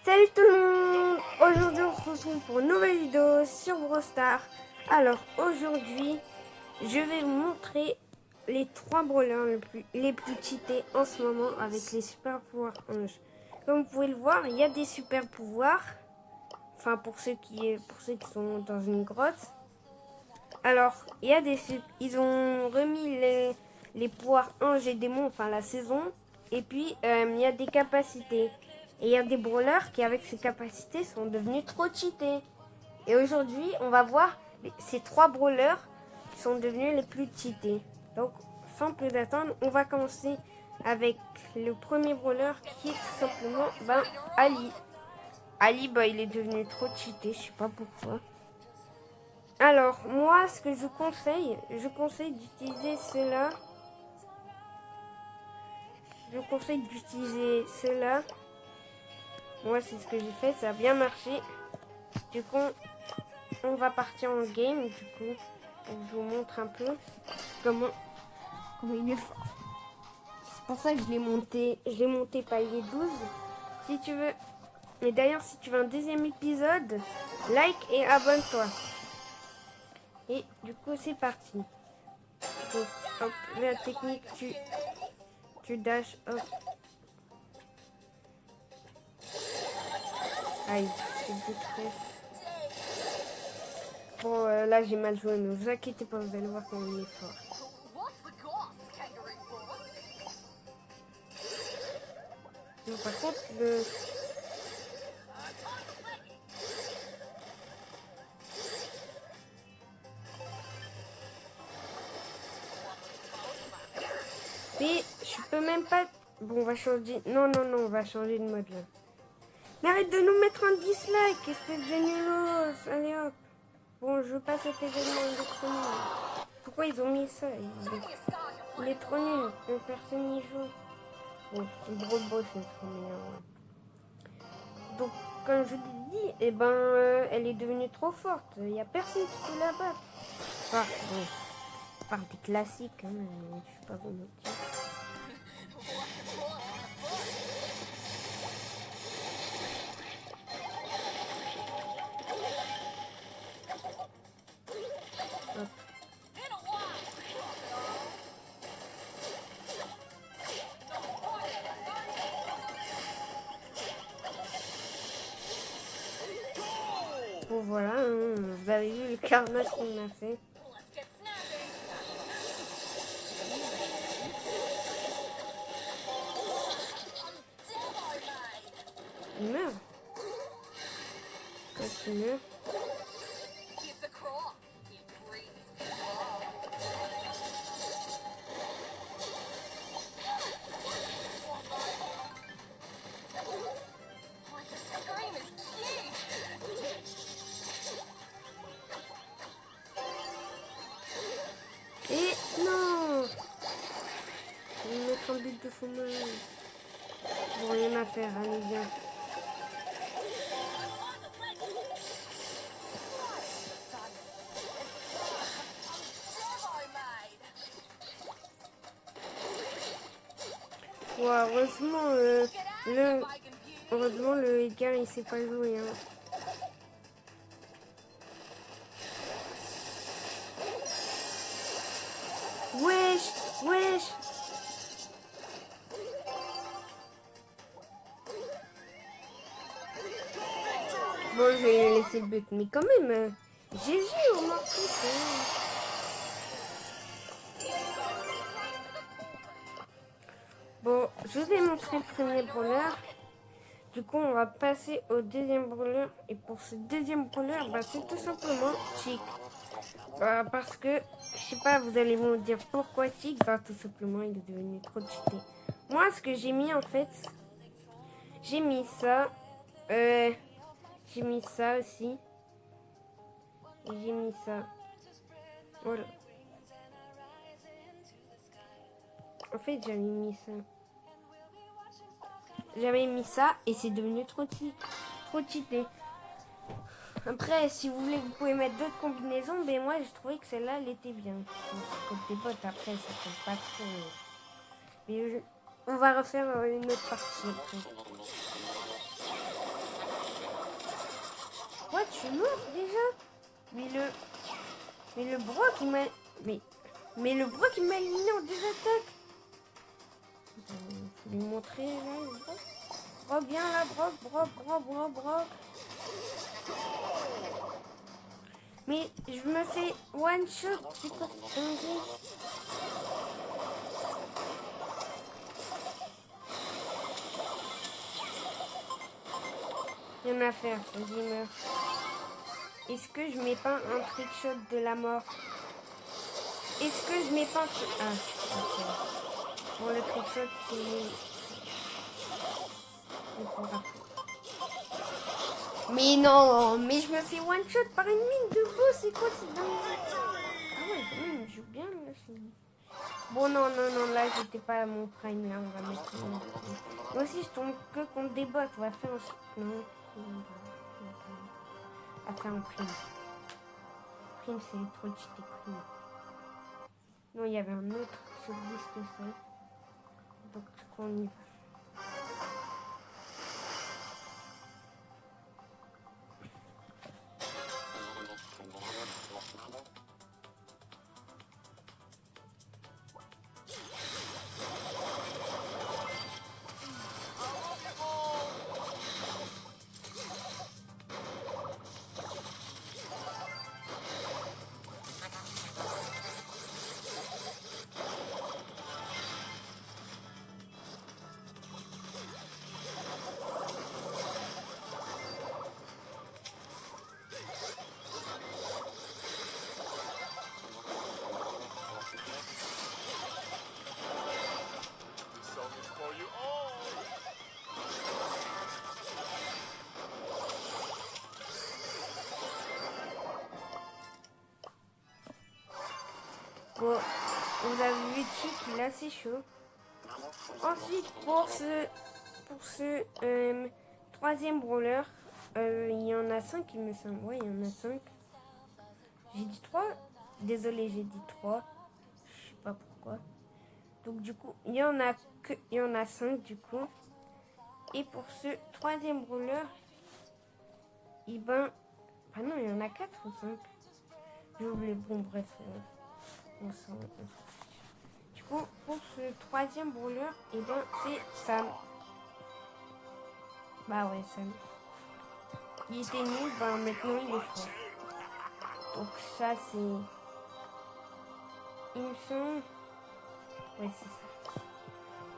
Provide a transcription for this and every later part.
Salut tout le monde. Aujourd'hui on se retrouve pour une nouvelle vidéo sur Brawl Stars. Alors aujourd'hui je vais vous montrer les 3 brawlers les plus cheatés en ce moment avec les super pouvoirs anges. Comme vous pouvez le voir, il y a des super pouvoirs. Enfin pour ceux qui sont dans une grotte. Alors il y a ils ont remis les pouvoirs anges et démons, enfin la saison. Et puis il y a des capacités. Et il y a des brawlers qui, avec ces capacités, sont devenus trop cheatés. Et aujourd'hui, on va voir ces 3 brawlers qui sont devenus les plus cheatés. Donc, sans plus d'attendre, on va commencer avec le premier brawler qui est tout simplement Ali. Ali, il est devenu trop cheaté, je sais pas pourquoi. Alors, moi, ce que je conseille d'utiliser cela. Je conseille d'utiliser cela. Moi, c'est ce que j'ai fait, ça a bien marché. Du coup, on va partir en game. Du coup, je vous montre un peu comment il est fort. C'est pour ça que je l'ai monté palier 12. Si tu veux, et d'ailleurs, si tu veux un deuxième épisode, like et abonne-toi. Et du coup, c'est parti. Donc, hop, la technique, tu dashes, hop. Aïe, je suis détruit. Bon, là j'ai mal joué, ne vous inquiétez pas, vous allez voir comment il est fort. Non, par contre, mais je peux même pas... Bon, on va changer... Non, on va changer de mode là. Mais arrête de nous mettre un dislike, espèce de nulos. Allez hop. Bon, je veux pas cet événement, il est trop nul. Pourquoi ils ont mis ça? Il est trop nul, personne n'y joue. Bon, Brawl Ball, c'est trop meilleur. Ouais. Donc, comme je l'ai dit, eh ben, elle est devenue trop forte. Il n'y a personne qui peut la battre. Enfin, bon, par des classiques, hein, je sais pas vous mentir. Bon voilà, hein, vous avez vu le carnage qu'on a fait. Il meurt. Quand il meurt. Et non! Je vais mettre un but de fromage. Bon, rien à faire, allez, viens. Wow, heureusement, le Edgar, il sait pas jouer. Hein. Wesh! Bon, je vais laisser le but, mais quand même, Jésus au morceau. Bon, je vous ai montré le premier brawler. Du coup, on va passer au deuxième brawler. Et pour ce deuxième brawler, c'est tout simplement Chick. Parce que, je sais pas, vous allez me dire pourquoi Chick. Tout simplement, il est devenu trop cheaté. Moi, ce que j'ai mis en fait, j'ai mis ça. J'ai mis ça aussi. Et j'ai mis ça. Voilà. En fait, j'avais mis ça et c'est devenu trop cheaté. Après, si vous voulez, vous pouvez mettre d'autres combinaisons. Mais moi, je trouvais que celle-là, elle était bien. Côté potes, après, ça fait pas trop. Mais on va refaire une autre partie après. Quoi, tu es mort déjà? Mais le Brock, il m'a... Mais le Brock, il m'a éliminé en 2 attaques. Je vais lui montrer, là, le Brock. Brock, viens là, Brock. Mais je me fais one shot, c'est quoi cette dinguerie? Rien à faire, vas-y, meurs. Est-ce que je mets pas un trick shot de la mort? Est-ce que je mets pas un trick... Ah, ok. Pour le trick shot, c'est pour après. Mais non, mais je me fais one shot par une mine de boss, c'est quoi cette dinguerie? Ah ouais, quand même, il joue bien là. Bon, non, là, j'étais pas à mon prime, là, on va mettre mon prime. Moi aussi, je tombe que contre des bots, on va faire un... Non, on va faire un prime. Prime, c'est trop cheaté, prime. Non, il y avait un autre, je sais ce que c'est. Donc, on y va. Bon, vous avez vu Chick, il est assez chaud. Ensuite, pour ce troisième brawler, il y en a 5, il me semble. Ouais, il y en a 5. J'ai dit 3. Désolé, j'ai dit 3. Je sais pas pourquoi. Donc du coup, il y en a 5 du coup. Et pour ce troisième brawler, ben... Ah non, il y en a 4 ou 5. J'ai oublié. Bon, bref. On s'en... Du coup, pour ce troisième brawler, ben, c'est Sam. Bah ouais, Sam. Il était nul, ben maintenant il est fort. Donc ça, c'est... Il me semble... Ouais, c'est ça.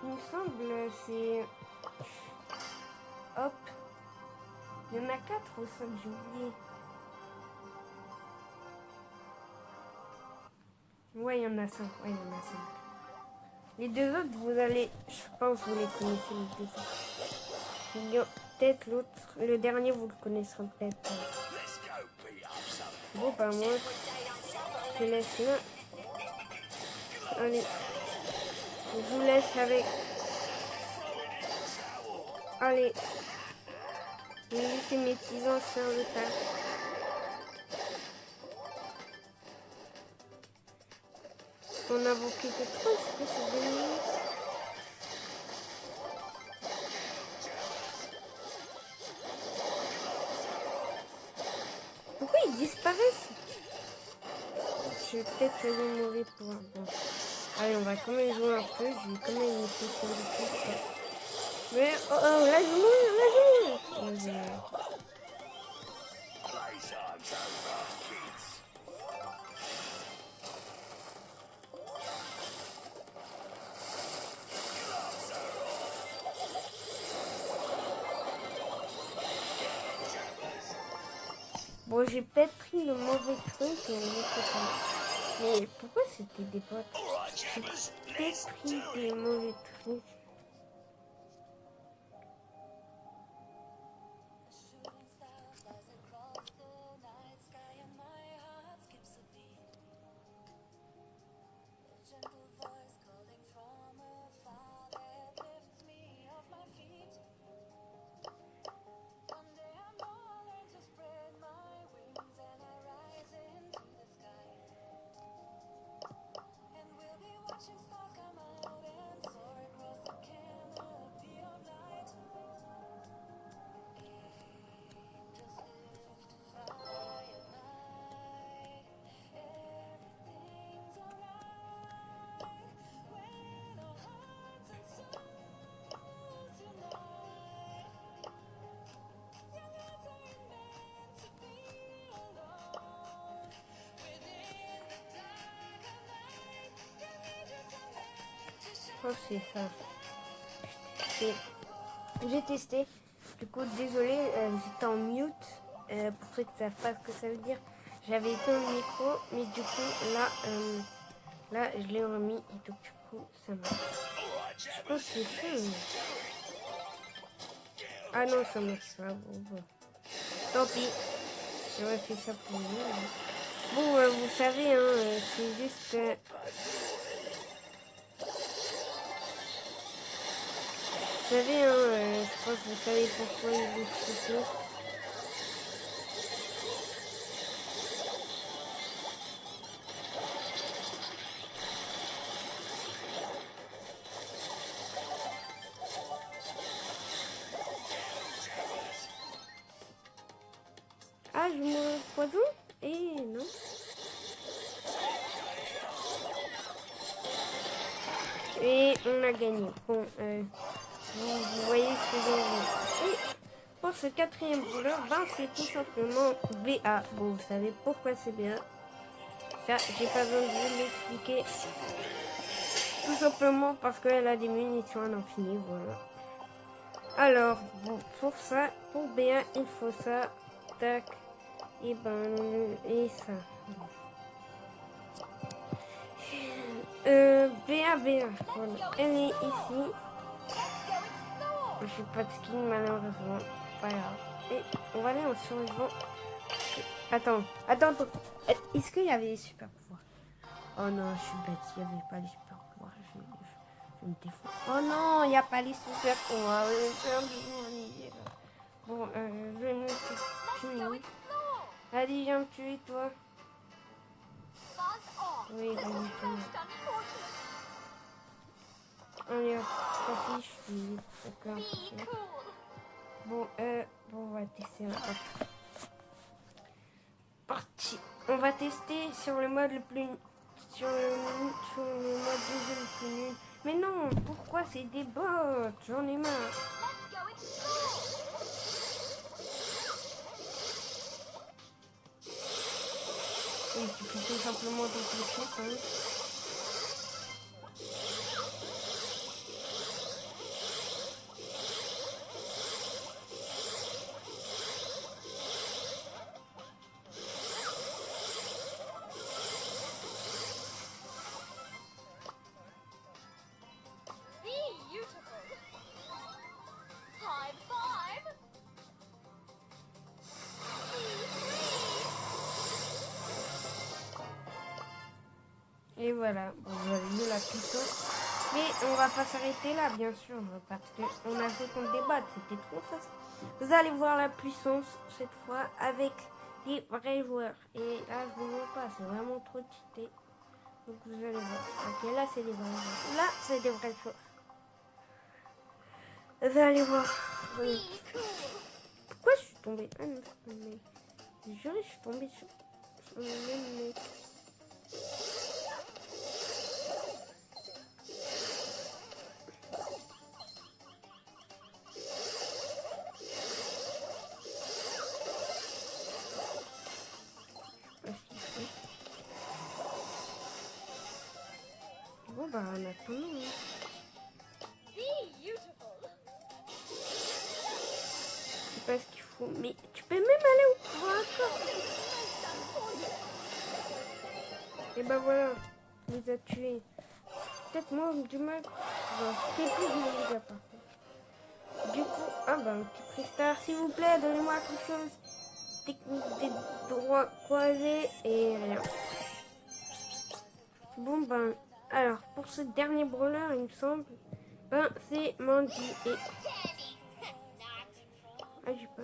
Il me semble, c'est... Hop. Il y en a 4 ou 5, j'ai oublié. Ouais, il y en a 5. Ouais, il y en a 5. Les deux autres, vous allez... Je pense que vous les connaissez, les deux autres. Peut-être l'autre... Le dernier, vous le connaisserez peut-être. Bon, bah moi, je te laisse là. Allez. Je vous laisse avec... Allez. Je vais laisser mes petits anges faire le taf. On a invoqué que 3, est-ce que c'est 2 minutes? Pourquoi ils disparaissent? Je vais peut-être choisir le mauvais pouvoir. Bon. Allez, on va quand même jouer un peu. Je vais quand même essayer de faire des trucs. Mais, oh, là, je meurs. Bon, j'ai peut-être pris le mauvais truc et je sais pas. Mais pourquoi c'était des bots? J'ai peut-être pris des mauvais trucs. crois que c'est ça. J'ai testé. Du coup, désolé, j'étais en mute. Pour ceux qui ne savent pas ce que ça veut dire, j'avais éteint le micro, mais du coup, là, je l'ai remis et donc du coup, ça marche. Je pense que c'est ça. Ah non, ça marche pas. Bon. Tant pis. J'aurais fait ça pour vous. Bon, vous savez, hein, c'est juste... vous savez, hein, je pense que vous savez pourquoi il est cheaté. Ah, je me poison? Et non. Et on a gagné. Bon, vous voyez ce que j'ai dit. Et pour ce quatrième brawler, ben, c'est tout simplement BA. Bon, vous savez pourquoi c'est BA. Ça, j'ai pas besoin de vous l'expliquer. Tout simplement parce qu'elle a des munitions à l'infini, voilà. Alors, bon, pour ça, pour BA, il faut ça. Tac. Et ben, et ça. BA. Voilà. Elle est ici. Je suis pas de skin malheureusement. Pas grave. Et on va aller en survivant. Attends. Est-ce qu'il y avait les super pouvoirs? Oh non, je suis bête. Il n'y avait pas les super pouvoirs. Je me défends. Oh non, il n'y a pas les super pouvoirs. Bon, je vais me tuer. Allez, viens me tuer, toi. Oui, vas-y, tue. Allez, hop, ça fiche. D'accord. Bon, on va tester. Hop. Parti. On va tester sur le mode le plus... Sur le mode de jeu le plus nul. Mais non, pourquoi c'est des bots? J'en ai marre. Il suffit tout simplement de toucher, hein. Et voilà, bon, vous avez vu la puissance. Mais on va pas s'arrêter là, bien sûr, parce qu'on a fait contre des bots, c'était trop facile. Vous allez voir la puissance cette fois avec des vrais joueurs. Et là, je vous montre pas, c'est vraiment trop cheaté. Donc vous allez voir. Ok, là, c'est des vrais joueurs. Là, c'est des vrais joueurs. Vous allez voir. Pourquoi je suis tombée? Ah non, mais... je suis tombée sur le même mec. Bon bah on attend. Hein. Je sais pas ce qu'il faut, mais tu peux même aller au pouvoir encore. Et bah voilà, il les a tués. Peut-être moi du mal. C'est plus de mon dégâts par contre. Du coup, ah bah un petit prestar, s'il vous plaît, donnez-moi quelque chose. Technique des droits croisés et rien. Bon ben, alors pour ce dernier brawler, il me semble, ben c'est Mandy et... Ah j'ai pas...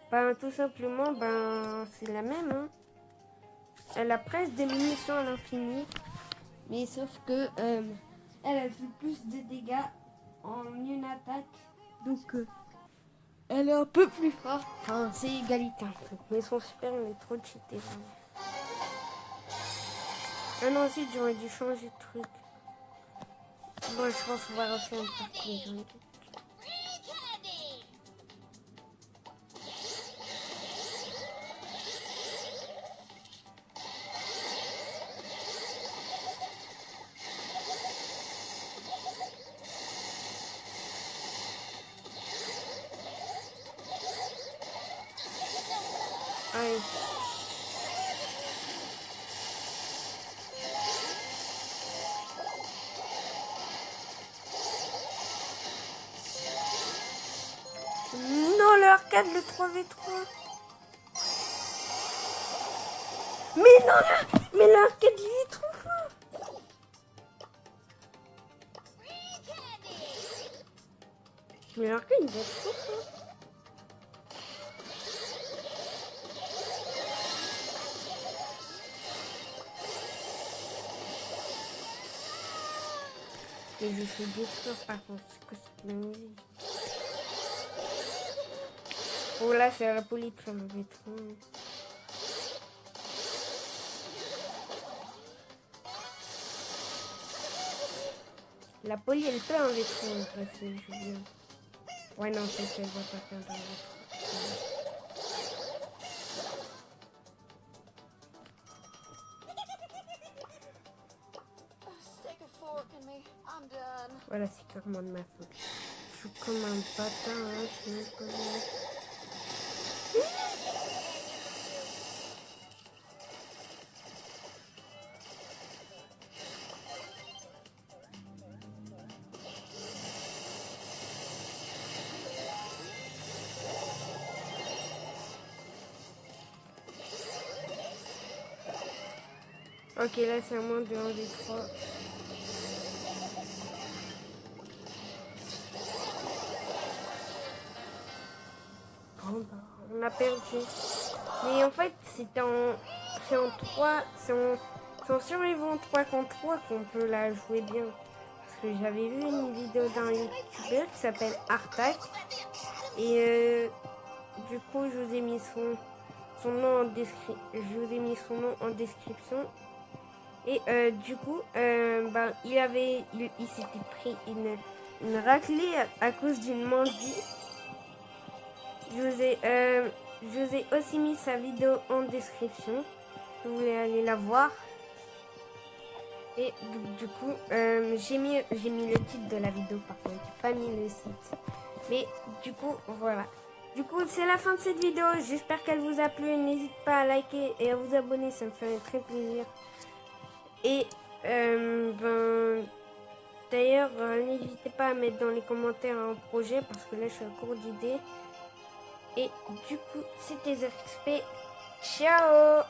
Ben tout simplement, ben c'est la même, hein. Elle a presque des munitions à l'infini, mais sauf que elle a fait plus de dégâts en une attaque, donc elle est un peu plus forte. Enfin, c'est égalité un peu, mais son super il est trop cheaté. Vraiment. Ah non, ensuite j'aurais dû changer de truc. Bon, je pense qu'on va refaire une partie. Aïe. Non, le arcade, le 3v3. Mais non, mais l'arcade, il est trop fort. Mais l'arcade, il est trop fort. Et je suis détruire par contre, c'est que cette musique. Oh là, c'est la police, ça me fait trop. La police, elle peut enlever trop, en fait, c'est Julien. Ouais, non, c'est qu'elle va pas faire d'enlever trop. Voilà, c'est clairement de ma faute. Je suis comme un bâtard, hein, je sais même pas. Ok, là c'est à moins de 1 des 3. Bon, bah, on a perdu. Mais en fait, c'est en 3, c'est en survivant 3 contre 3 qu'on peut la jouer bien. Parce que j'avais vu une vidéo d'un youtubeur qui s'appelle Artak. Et du coup, je vous ai mis son nom en description. Je vous ai mis son nom en description. Et du coup, il s'était pris une raclée à cause d'une mendie. Je vous ai aussi mis sa vidéo en description. Vous voulez aller la voir. Et du coup, j'ai mis le titre de la vidéo par contre. J'ai pas mis le site. Mais du coup, voilà. Du coup, c'est la fin de cette vidéo. J'espère qu'elle vous a plu. N'hésitez pas à liker et à vous abonner. Ça me ferait très plaisir. Et d'ailleurs, n'hésitez pas à mettre dans les commentaires un projet parce que là, je suis à court d'idées. Et du coup, c'était The XP. Ciao!